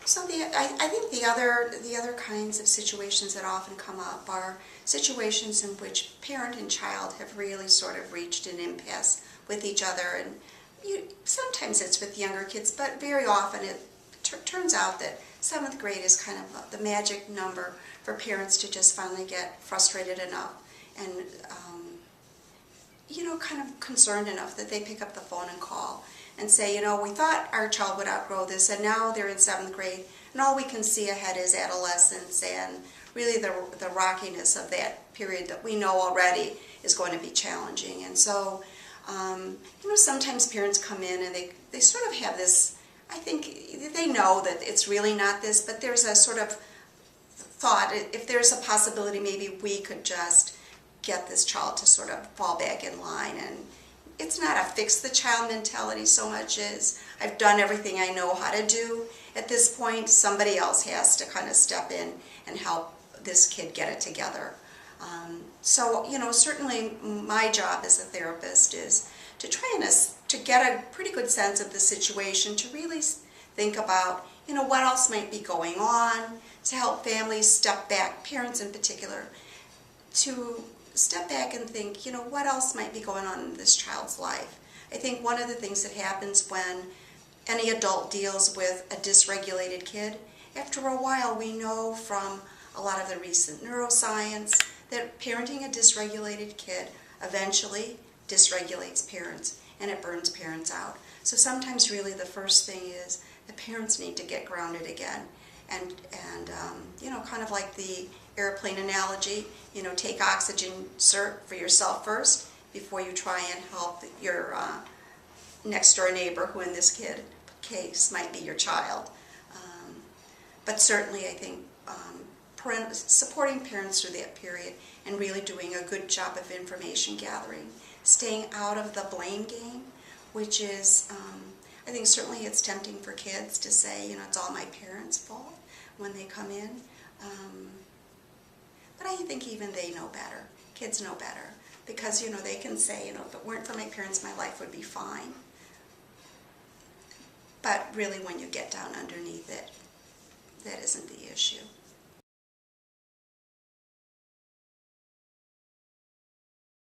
So I think the other kinds of situations that often come up are situations in which parent and child have really sort of reached an impasse with each other, and sometimes it's with younger kids, but very often it turns out that 7th grade is kind of the magic number for parents to just finally get frustrated enough and kind of concerned enough that they pick up the phone and call and say, we thought our child would outgrow this, and now they're in 7th grade, and all we can see ahead is adolescence and really the rockiness of that period that we know already is going to be challenging. And so, sometimes parents come in and they sort of have this, I think they know that it's really not this, but there's a sort of thought, if there's a possibility maybe we could just get this child to sort of fall back in line. And it's not a fix the child mentality so much as I've done everything I know how to do. At this point, somebody else has to kind of step in and help this kid get it together. So, certainly my job as a therapist is to try and to get a pretty good sense of the situation, to really think about, what else might be going on, to help families step back, parents in particular, to step back and think, what else might be going on in this child's life. I think one of the things that happens when any adult deals with a dysregulated kid, after a while we know from a lot of the recent neuroscience that parenting a dysregulated kid eventually dysregulates parents, and it burns parents out. So sometimes really the first thing is the parents need to get grounded again, and kind of like the airplane analogy, take oxygen for yourself first before you try and help your next door neighbor, who in this case might be your child. But certainly I think supporting parents through that period and really doing a good job of information gathering, staying out of the blame game, which is, I think certainly it's tempting for kids to say, it's all my parents' fault when they come in. But I think even they know better. Kids know better. Because, they can say, if it weren't for my parents, my life would be fine. But really when you get down underneath it, that isn't the issue.